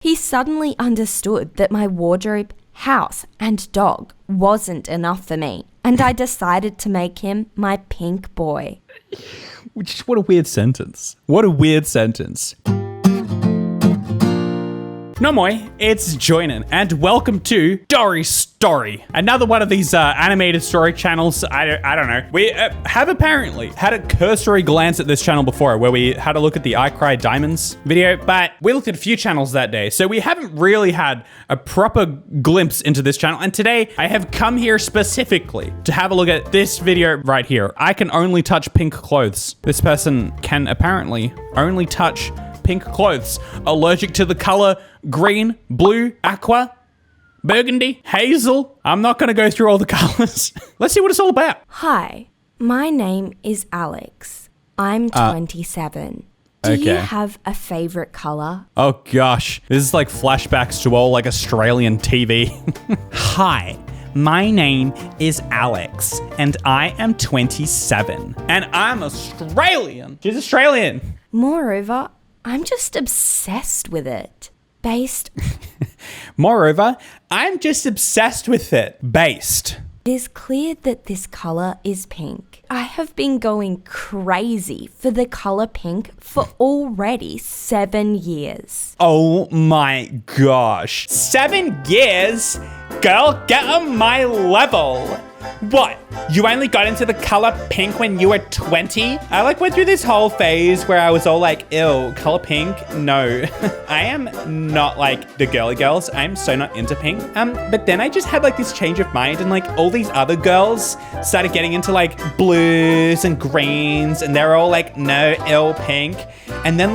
He suddenly understood that my wardrobe, house, and dog wasn't enough for me, and I decided to make him my pink boy. Just what a weird sentence. What a weird sentence. No moi, it's Joynan, and welcome to Dory's Story. Another one of these animated story channels. I don't know. We have apparently had a cursory glance at this channel before, where we had a look at the I Cry Diamonds video, but we looked at a few channels that day, so we haven't really had a proper glimpse into this channel. And today, I have come here specifically to have a look at this video right here. I can only touch pink clothes. This person can apparently only touch pink clothes. Allergic to the color green, blue, aqua, burgundy, hazel. I'm not going to go through all the colors. Let's see what it's all about. Hi, my name is Alex. I'm 27. Do you have a favorite color? Oh gosh, this is like flashbacks to all like Australian TV. Hi, my name is Alex and I am 27 and I'm Australian. She's Australian. Moreover, I'm just obsessed with it. Moreover, I'm just obsessed with it. Based. It is clear that this color is pink. I have been going crazy for the color pink for already 7 years. Oh my gosh. 7 years? Girl, get on my level. What? You only got into the color pink when you were 20? I went through this whole phase where I was all like, ew, color pink? No. I am not like the girly girls. I'm so not into pink. But then I just had this change of mind and all these other girls started getting into blues and greens and they're all like, no, ill pink. And then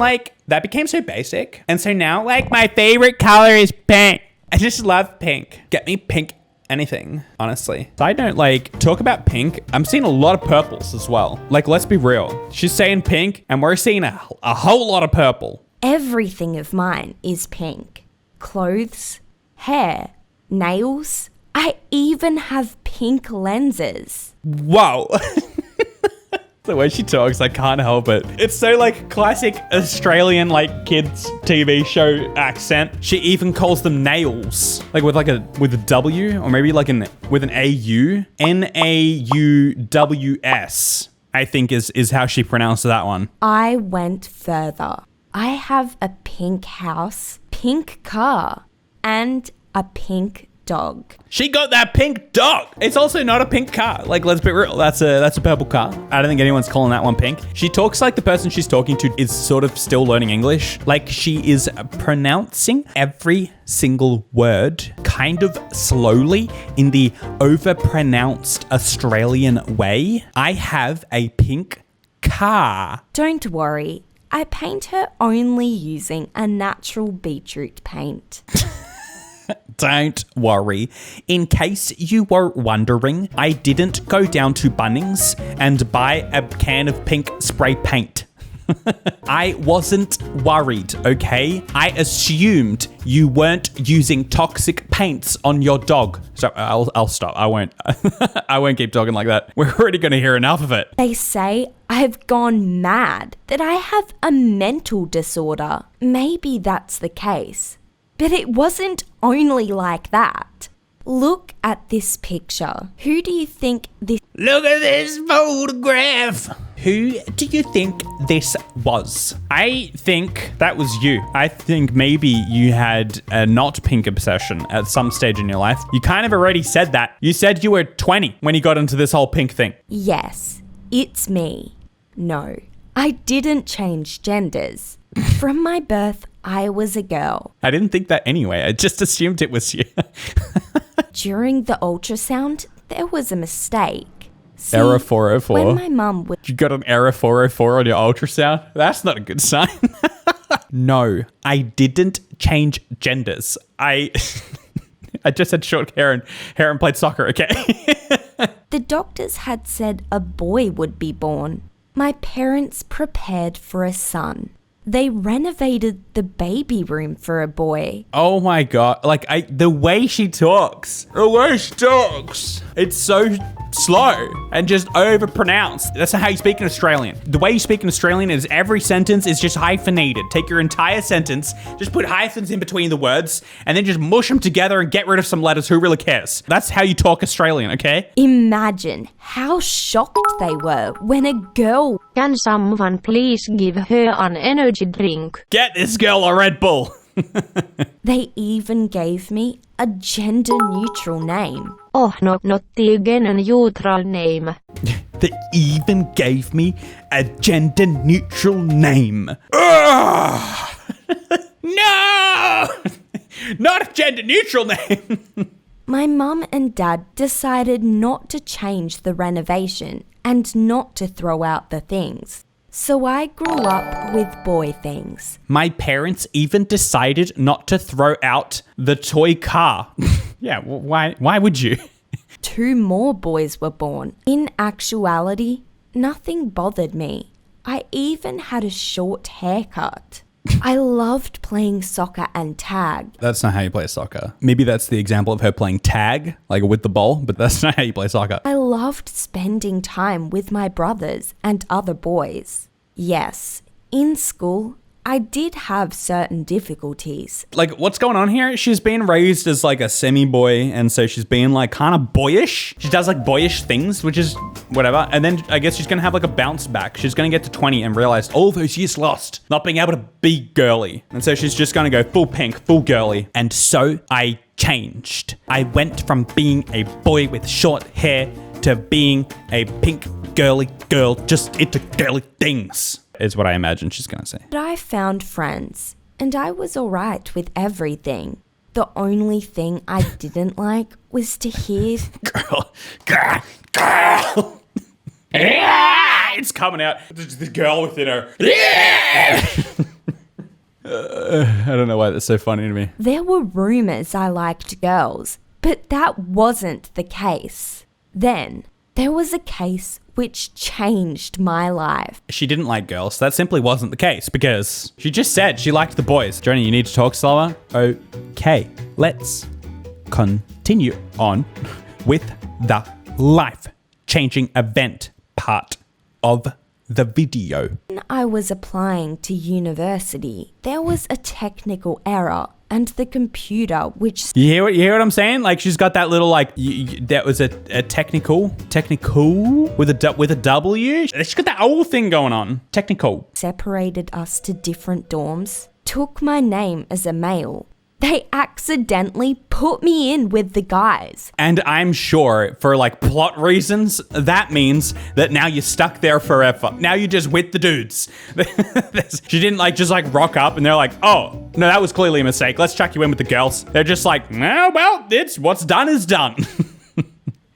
that became so basic. And so now my favorite color is pink. I just love pink. Get me pink anything, honestly. Side note, talk about pink. I'm seeing a lot of purples as well. Let's be real. She's saying pink and we're seeing a whole lot of purple. Everything of mine is pink. Clothes, hair, nails. I even have pink lenses. Whoa. The way she talks, I can't help it. It's so classic Australian kids TV show accent. She even calls them nails, with a W or maybe with an AU. NAUWS, I think is how she pronounced that one. I went further. I have a pink house, pink car, and a pink dog. She got that pink dog. It's also not a pink car. Let's be real. That's a purple car. I don't think anyone's calling that one pink. She talks like the person she's talking to is sort of still learning English. She is pronouncing every single word kind of slowly in the overpronounced Australian way. I have a pink car. Don't worry. I paint her only using a natural beetroot paint. Don't worry. In case you were wondering, I didn't go down to Bunnings and buy a can of pink spray paint. I wasn't worried, okay? I assumed you weren't using toxic paints on your dog. So I'll stop. I won't. I won't keep talking like that. We're already going to hear enough of it. They say I've gone mad, that I have a mental disorder. Maybe that's the case. But it wasn't only like that. Look at this picture. Who do you think this... Look at this photograph. Who do you think this was? I think that was you. I think maybe you had a not pink obsession at some stage in your life. You kind of already said that. You said you were 20 when you got into this whole pink thing. Yes, it's me. No, I didn't change genders. From my birth, I was a girl. I didn't think that anyway. I just assumed it was you. During the ultrasound, there was a mistake. See, error 404. When my mum was... You got an error 404 on your ultrasound? That's not a good sign. No, I didn't change genders. I just had short hair and played soccer, okay? The doctors had said a boy would be born. My parents prepared for a son. They renovated the baby room for a boy. Oh my God. Like, the way she talks. It's so slow and just overpronounced. That's not how you speak in Australian. The way you speak in Australian is every sentence is just hyphenated. Take your entire sentence, just put hyphens in between the words, and then just mush them together and get rid of some letters. Who really cares? That's how you talk Australian, okay? Imagine how shocked they were when a girl. Can someone please give her an energy drink? Get this girl a Red Bull. They even gave me a gender-neutral name. Oh no, not the gender-neutral name. They even gave me a gender-neutral name. Ugh! No! Not a gender-neutral name. My mum and dad decided not to change the renovation and not to throw out the things. So I grew up with boy things. My parents even decided not to throw out the toy car. Yeah, why would you? 2 more boys were born. In actuality, nothing bothered me. I even had a short haircut. I loved playing soccer and tag. That's not how you play soccer. Maybe that's the example of her playing tag, like with the ball, but that's not how you play soccer. I loved spending time with my brothers and other boys. Yes, in school, I did have certain difficulties. Like, what's going on here? She's being raised as like a semi-boy, and so she's being like kind of boyish. She does like boyish things, which is whatever. And then I guess she's gonna have like a bounce back. She's gonna get to 20 and realize all those years lost, not being able to be girly. And so she's just gonna go full pink, full girly. And so I changed. I went from being a boy with short hair to being a pink girly girl just into girly things. Is what I imagine she's gonna say. But I found friends, and I was alright with everything. The only thing I didn't like was to hear Girl. It's coming out. The girl within her. I don't know why that's so funny to me. there were rumours I liked girls, but that wasn't the case. Then, there was a case which changed my life. She didn't like girls. That simply wasn't the case because she just said she liked the boys. Joni, you need to talk slower. Okay, let's continue on with the life-changing event part of the video. When I was applying to university, there was a technical error and the computer which You hear what I'm saying? Like she's got that little like that was a technical with a W. She's got that whole thing going on. Technical. separated us to different dorms took my name as a male. They accidentally put me in with the guys. And I'm sure for like plot reasons, that means that now you're stuck there forever. Now you're just with the dudes. She didn't like just like rock up and they're like, oh, no, that was clearly a mistake. Let's chuck you in with the girls. They're just like, oh, well, it's what's done is done.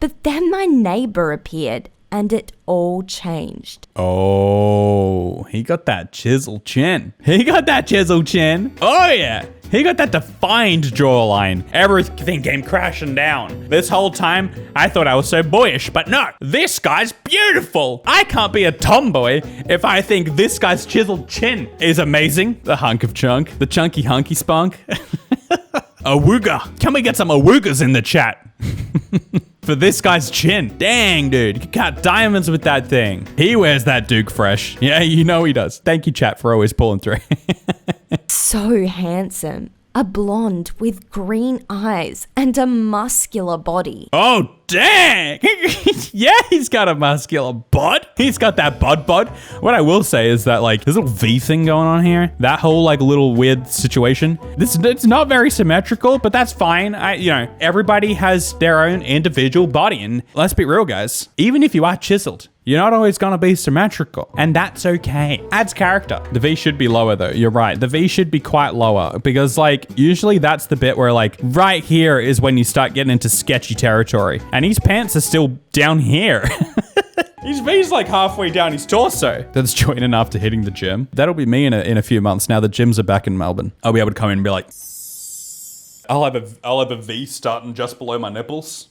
But then my neighbor appeared and it all changed. Oh, he got that chisel chin. Oh, yeah. He got that defined jawline. Everything came crashing down. This whole time, I thought I was so boyish, but no, this guy's beautiful. I can't be a tomboy if I think this guy's chiseled chin is amazing. The hunk of chunk, the chunky hunky spunk. Awooga. Can we get some awoogas in the chat? For this guy's chin. Dang, dude. You got diamonds with that thing. He wears that Duke fresh. Yeah, you know he does. Thank you, chat, for always pulling through. So handsome. A blonde with green eyes and a muscular body. Oh, dang. Yeah, he's got a muscular bod. He's got that bod. What I will say is that, like, this little V thing going on here, that whole, like, little weird situation, it's not very symmetrical, but that's fine. Everybody has their own individual body. And let's be real, guys. Even if you are chiseled, you're not always going to be symmetrical, and that's okay. Adds character. The V should be lower though. You're right. The V should be quite lower because like usually that's the bit where like right here is when you start getting into sketchy territory. And his pants are still down here. His V's like halfway down his torso. That's joining after hitting the gym. That'll be me in a few months. Now the gyms are back in Melbourne. I'll be able to come in and be like, I'll have a V starting just below my nipples.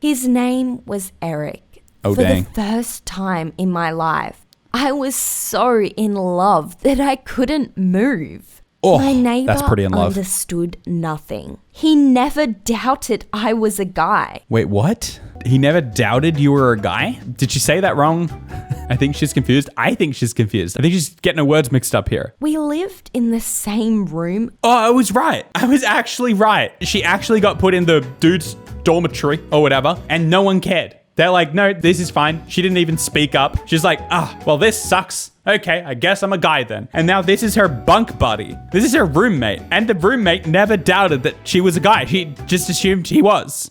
His name was Eric. Oh, For dang. the first time in my life, I was so in love that I couldn't move. Oh, My neighbor that's pretty in love. understood nothing. He never doubted I was a guy. Wait, what? He never doubted you were a guy? Did she say that wrong? I think she's confused. I think she's confused. I think she's getting her words mixed up here. We lived in the same room. Oh, I was right. I was actually right. She actually got put in the dude's dormitory or whatever, and no one cared. They're like, no, this is fine. She didn't even speak up. She's like, well, this sucks. Okay, I guess I'm a guy then. And now this is her bunk buddy. This is her roommate. And the roommate never doubted that she was a guy. She just assumed he was.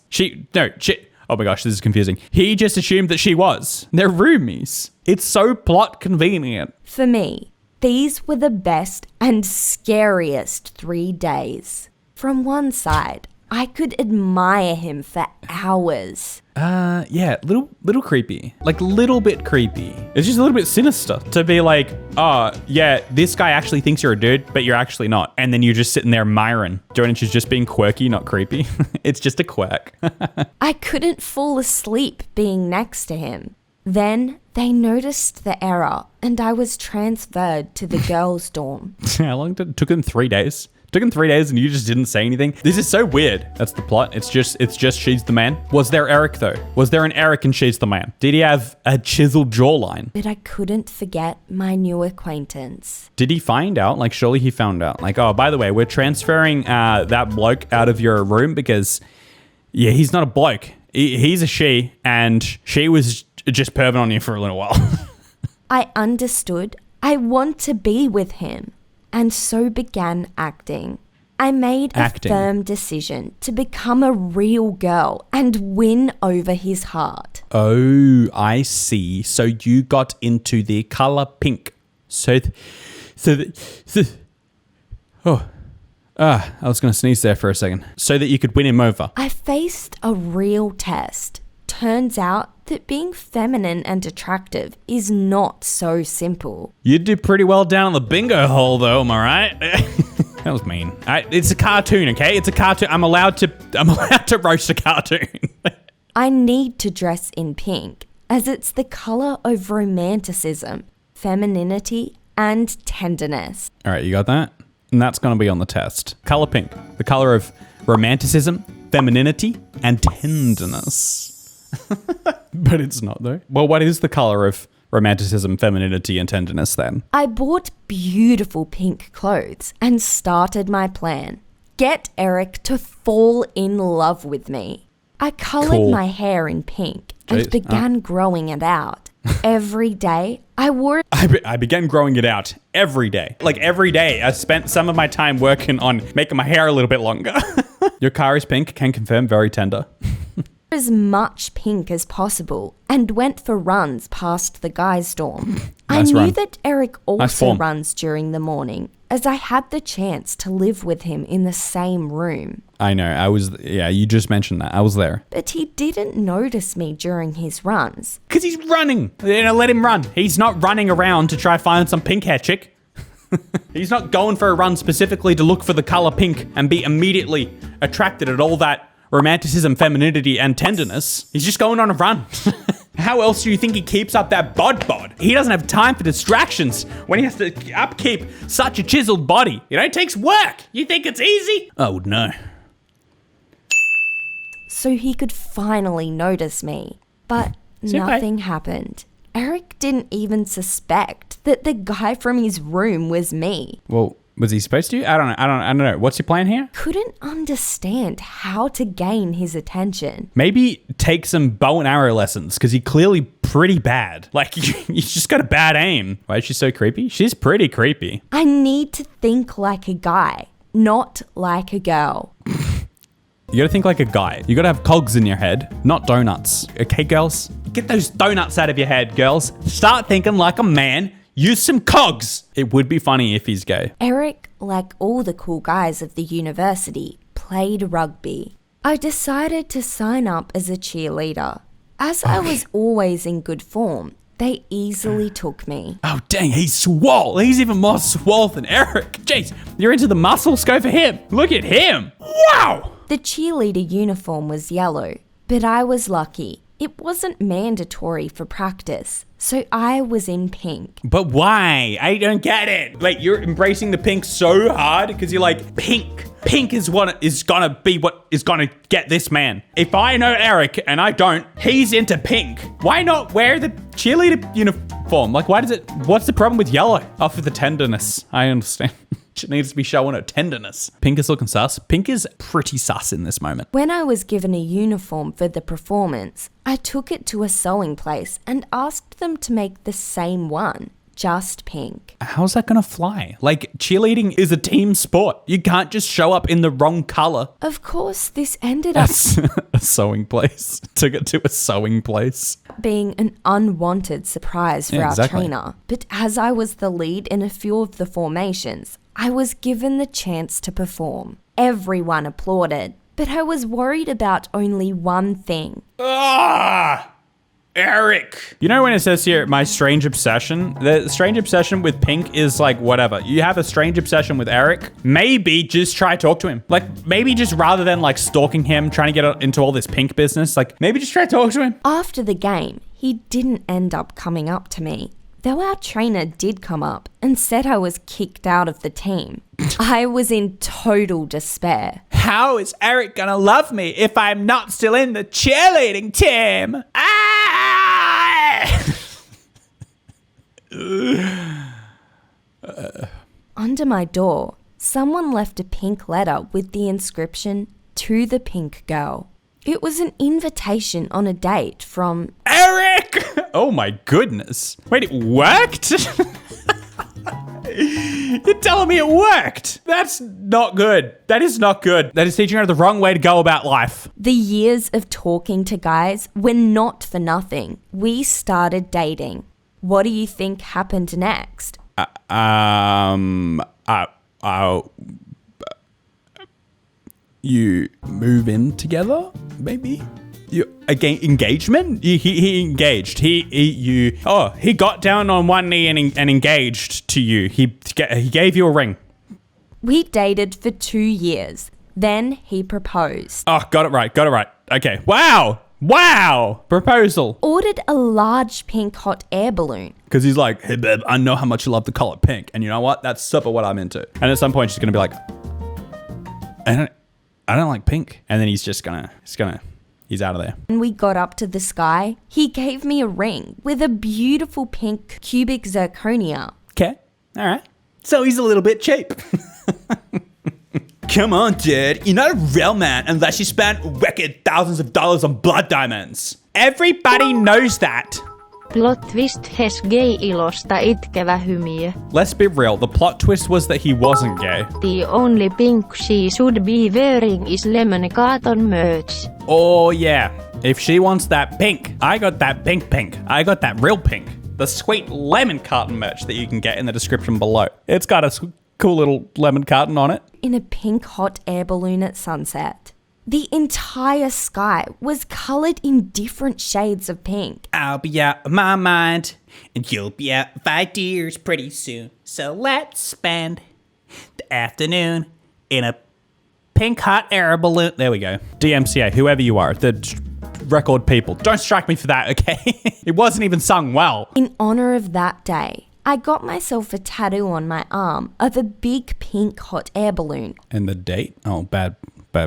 Oh my gosh, this is confusing. He just assumed that she was. They're roomies. It's so plot convenient. For me, these were the best and scariest 3 days. From one side, I could admire him for hours. Yeah, little creepy. Like, little bit creepy. It's just a little bit sinister to be like, oh, yeah, this guy actually thinks you're a dude, but you're actually not. And then you're just sitting there admiring. She's just being quirky, not creepy. It's just a quirk. I couldn't fall asleep being next to him. Then they noticed the error and I was transferred to the girls' dorm. How long did it took him 3 days? Took him 3 days and you just didn't say anything? This is so weird. That's the plot. It's just she's the man. Was there Eric though? Was there an Eric and she's the man? Did he have a chiseled jawline? But I couldn't forget my new acquaintance. Did he find out? Like, surely he found out. Like, oh, by the way, we're transferring that bloke out of your room because, yeah, he's not a bloke. He's a she, and she was just perving on you for a little while. I understood. I want to be with him. And so began acting. I made a firm decision to become a real girl and win over his heart. Oh, I see. So you got into the color pink. I was going to sneeze there for a second. So that you could win him over. I faced a real test. Turns out that being feminine and attractive is not so simple. You did pretty well down on the bingo hole though, am I right? That was mean. It's a cartoon, okay? It's a cartoon. I'm allowed to roast a cartoon. I need to dress in pink, as it's the color of romanticism, femininity, and tenderness. All right, you got that? And that's going to be on the test. Color pink, the color of romanticism, femininity, and tenderness. But it's not though. Well, what is the color of romanticism, femininity, and tenderness then? I bought beautiful pink clothes and started my plan. Get Eric to fall in love with me. I colored my hair in pink and began growing it out. Every day, I wore it. I began growing it out every day. Like every day, I spent some of my time working on making my hair a little bit longer. Your car is pink, can confirm, very tender. As much pink as possible and went for runs past the guys' dorm. I knew that Eric also runs during the morning, as I had the chance to live with him in the same room. I know, you just mentioned that. I was there. But he didn't notice me during his runs. Because he's running. Let him run. He's not running around to try find some pink hair chick. He's not going for a run specifically to look for the color pink and be immediately attracted at all that romanticism, femininity, and tenderness. He's just going on a run. How else do you think he keeps up that bod? He doesn't have time for distractions when he has to upkeep such a chiseled body. It takes work. You think it's easy? Oh, no. So he could finally notice me. But nothing happened. Eric didn't even suspect that the guy from his room was me. Well, was he supposed to? I don't know. What's your plan here? Couldn't understand how to gain his attention. Maybe take some bow and arrow lessons, because he's clearly pretty bad. Like, you just got a bad aim. Why is she so creepy? She's pretty creepy. I need to think like a guy, not like a girl. You gotta think like a guy. You gotta have cogs in your head, not donuts. Okay, girls? Get those donuts out of your head, girls. Start thinking like a man. Use some cogs. It would be funny if he's gay. Eric, like all the cool guys of the university, played rugby. I decided to sign up as a cheerleader. As I was always in good form, they easily took me. Oh, dang, he's swole. He's even more swole than Eric. Jeez, you're into the muscles? Go for him. Look at him. Wow. The cheerleader uniform was yellow, but I was lucky. It wasn't mandatory for practice, so I was in pink. But why? I don't get it. Like, you're embracing the pink so hard because you're like, pink. Pink is what is gonna be what is gonna get this man. If I know Eric and I don't, he's into pink. Why not wear the cheerleader uniform? Like, what's the problem with yellow? Oh, for the tenderness. I understand. She needs to be showing her tenderness. Pink is looking sus. Pink is pretty sus in this moment. When I was given a uniform for the performance, I took it to a sewing place and asked them to make the same one, just pink. How's that gonna fly? Like, cheerleading is a team sport. You can't just show up in the wrong color. Of course, this ended up A sewing place. Took it to a sewing place. being an unwanted surprise for Yeah, our exactly. trainer. But as I was the lead in a few of the formations, I was given the chance to perform. Everyone applauded, but I was worried about only one thing. Ah! Eric. You know when it says here, my strange obsession? The strange obsession with pink is like, whatever. You have a strange obsession with Eric, maybe just try to talk to him. Like, maybe just rather than like stalking him, trying to get into all this pink business, like maybe just try to talk to him. After the game, he didn't end up coming up to me, though our trainer did come up and said I was kicked out of the team. I was in total despair. How is Eric gonna love me if I'm not still in the cheerleading team? Ah! Under my door, someone left a pink letter with the inscription, "To the Pink Girl." It was an invitation on a date from Eric! Oh my goodness. Wait, it worked? You're telling me it worked? That's not good. That is not good. That is teaching her the wrong way to go about life. the years of talking to guys were not for nothing. We started dating. What do you think happened next? You move in together, maybe? You again engagement? He engaged. He got down on one knee and engaged to you. He gave you a ring. We dated for 2 years. Then he proposed. Oh, got it right. Okay. Wow. Proposal. Ordered a large pink hot air balloon. Because he's like, hey babe, I know how much you love the color pink, and you know what? That's super what I'm into. And at some point, she's gonna be like, I don't like pink, and then he's out of there. When we got up to the sky, he gave me a ring with a beautiful pink cubic zirconia. Okay, all right. So he's a little bit cheap. Come on, dude. You're not a real man unless you spent wicked thousands of dollars on blood diamonds. Everybody knows that. Plot twist hes gay-ilosta itkevä hymiö. Let's be real. The plot twist was that he wasn't gay. The only pink she should be wearing is lemon cotton merch. Oh, yeah. If she wants that pink, I got that pink. I got that real pink. The sweet lemon carton merch that you can get in the description below. It's got a cool little lemon carton on it. In a pink hot air balloon at sunset. The entire sky was coloured in different shades of pink. I'll be out of my mind, and you'll be out of ideas pretty soon. So let's spend the afternoon in a pink hot air balloon. There we go. DMCA, whoever you are, the record people. Don't strike me for that, okay? It wasn't even sung well. In honour of that day, I got myself a tattoo on my arm of a big pink hot air balloon. And the date? Oh, bad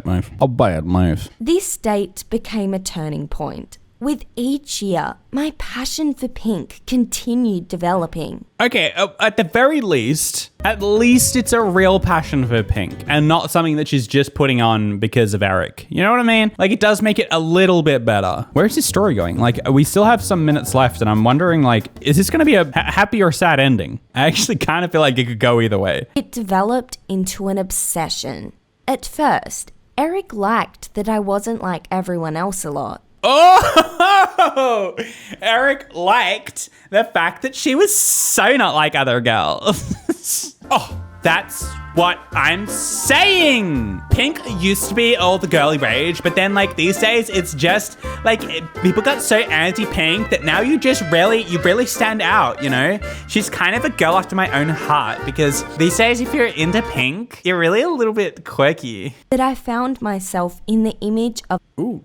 move. Oh, bad move. This date became a turning point. With each year, my passion for pink continued developing. Okay, at the very least, it's a real passion for pink and not something that she's just putting on because of Eric. You know what I mean? Like, it does make it a little bit better. Where's this story going? Like, we still have some minutes left and I'm wondering, like, is this going to be a happy or sad ending? I actually kind of feel like it could go either way. It developed into an obsession. At first, Eric liked that I wasn't like everyone else a lot. Oh, Eric liked the fact that she was so not like other girls. Oh, That's what I'm saying. Pink used to be all the girly rage, but then like these days it's just like people got so anti-pink that now you really stand out, you know? She's kind of a girl after my own heart because these days if you're into pink, you're really a little bit quirky. That I found myself in the image of Ooh,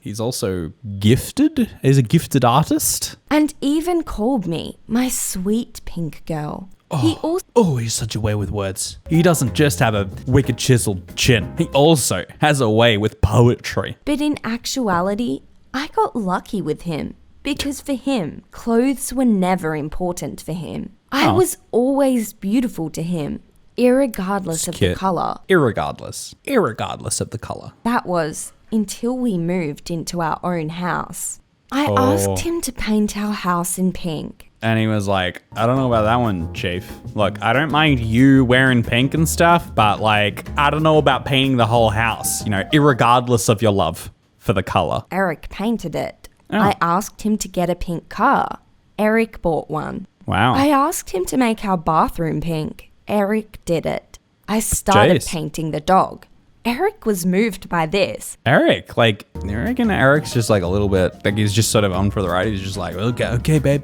he's also gifted. He's a gifted artist. and even called me my sweet pink girl. He also Oh, he's such a way with words. He doesn't just have a wicked chiseled chin. He also has a way with poetry. But in actuality, I got lucky with him because for him, clothes were never important for him. I Oh. was always beautiful to him, irregardless of the Cute. colour. Irregardless of the color. That was until we moved into our own house. I Oh. asked him to paint our house in pink. And he was like, I don't know about that one, Chief. Look, I don't mind you wearing pink and stuff, but like, I don't know about painting the whole house, you know, irregardless of your love for the color. Eric painted it. Oh. I asked him to get a pink car. Eric bought one. Wow. I asked him to make our bathroom pink. Eric did it. I started Jeez. painting the dog. Eric was moved by this. Eric, like, you reckon Eric's just like a little bit, like he's just sort of on for the ride. He's just like, okay, babe.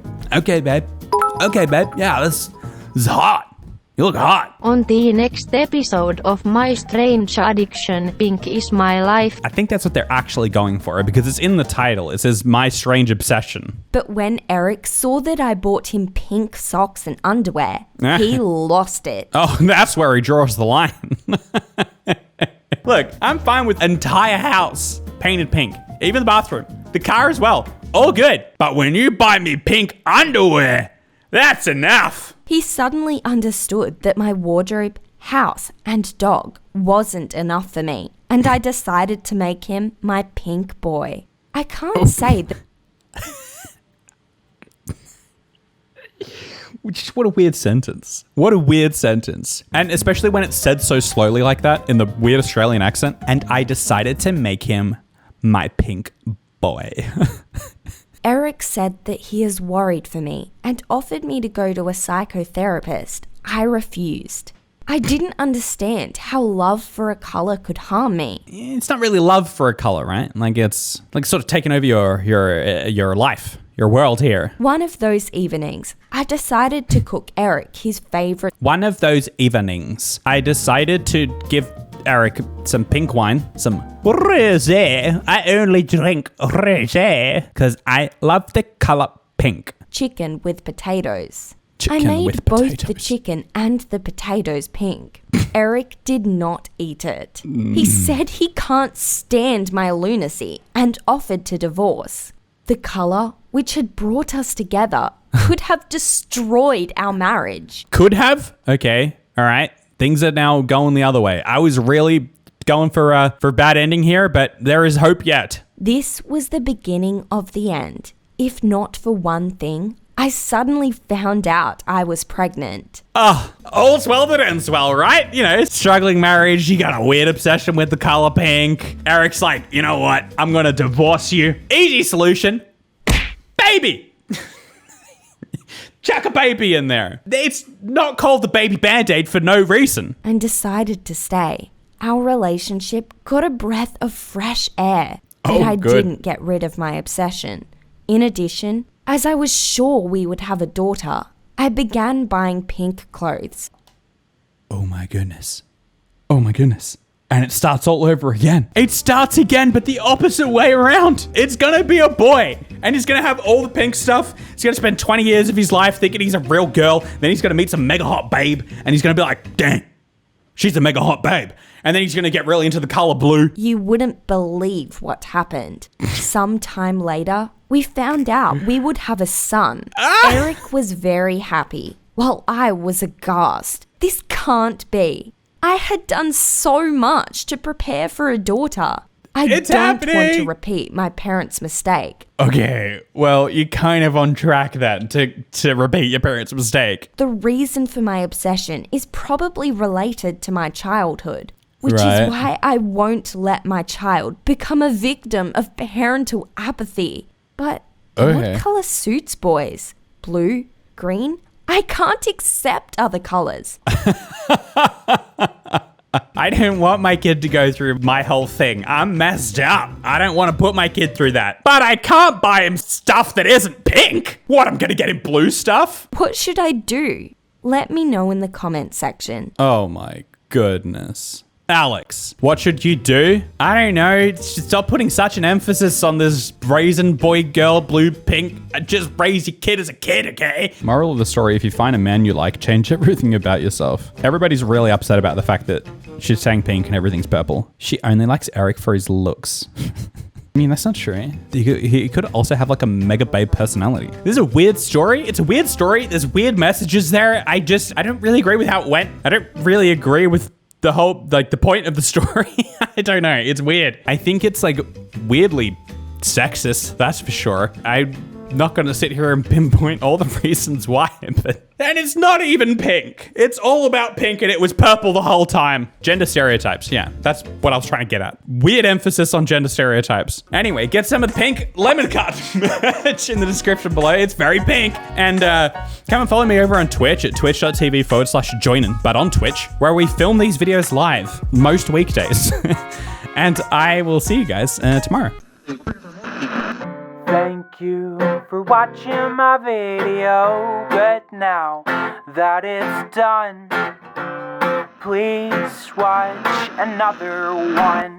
Yeah, this is hot. You look hot. On the next episode of My Strange Addiction, Pink is My Life. I think that's what they're actually going for because it's in the title. It says My Strange Obsession. But when Eric saw that I bought him pink socks and underwear, he lost it. Oh, that's where he draws the line. Look, I'm fine with entire house painted pink, even the bathroom, the car as well. All good. But when you buy me pink underwear, that's enough. He suddenly understood that my wardrobe, house, and dog wasn't enough for me, and I decided to make him my pink boy. I can't say that Just what a weird sentence. What a weird sentence. And especially when it's said so slowly like that in the weird Australian accent. And I decided to make him my pink boy. Eric said that he is worried for me and offered me to go to a psychotherapist. I refused. I didn't understand how love for a colour could harm me. It's not really love for a color, right? Like it's like sort of taking over your life, your world here. One of those evenings, I decided to cook Eric his favourite One of those evenings, I decided to give Eric some pink wine, some rosé. I only drink rosé because I love the color pink. chicken with potatoes. Chicken I made with both the potatoes. chicken and the potatoes pink. Eric did not eat it. He said he can't stand my lunacy and offered to divorce. The colour, which had brought us together, could have destroyed our marriage. Could have. Okay. All right. Things are now going the other way. I was really going for a bad ending here, but there is hope yet. This was the beginning of the end. If not for one thing, I suddenly found out I was pregnant. All's well that ends well, right? You know, struggling marriage, you got a weird obsession with the color pink. Eric's like, you know what? I'm gonna divorce you. Easy solution. Baby! Chuck a baby in there. It's not called the baby band-aid for no reason. And decided to stay. Our relationship got a breath of fresh air, but Oh, I good. didn't get rid of my obsession. In addition, as I was sure we would have a daughter, I began buying pink clothes. Oh my goodness. Oh my goodness. And it starts all over again. It starts again, but the opposite way around. It's gonna be a boy. And he's gonna have all the pink stuff. He's gonna spend 20 years of his life thinking he's a real girl. Then he's gonna meet some mega hot babe. And he's gonna be like, dang, she's a mega hot babe. And then he's gonna get really into the color blue. You wouldn't believe what happened. Sometime later, we found out we would have a son. Eric was very happy, while I was aghast. This can't be. I had done so much to prepare for a daughter. I It's don't want happening. to repeat my parents' mistake. Okay, well, you're kind of on track then to repeat your parents' mistake. The reason for my obsession is probably related to my childhood, which Right. is why I won't let my child become a victim of parental apathy. But Okay. what colour suits boys? Blue? Green? I can't accept other colors. I don't want my kid to go through my whole thing. I'm messed up. I don't want to put my kid through that. But I can't buy him stuff that isn't pink. What, I'm going to get him blue stuff? What should I do? Let me know in the comment section. Oh my goodness. Alex, what should you do? I don't know. Stop putting such an emphasis on this raisin boy, girl, blue, pink. Just raise your kid as a kid, okay? Moral of the story, if you find a man you like, change everything about yourself. Everybody's really upset about the fact that she's saying pink and everything's purple. She only likes Eric for his looks. I mean, that's not true. He could also have like a mega babe personality. This is a weird story. It's a weird story. There's weird messages there. I don't really agree with how it went. I don't really agree with the whole, like, the point of the story. I don't know. It's weird. I think it's like weirdly sexist. That's for sure. I'm not going to sit here and pinpoint all the reasons why, but and it's not even pink. It's all about pink and it was purple the whole time. Gender stereotypes. Yeah, that's what I was trying to get at. Weird emphasis on gender stereotypes. Anyway, get some of the pink lemon cut merch in the description below. It's very pink. And come and follow me over on Twitch at twitch.tv/joinin, but on Twitch, where we film these videos live most weekdays. And I will see you guys tomorrow. Thank you for watching my video, but now that it's done, please watch another one.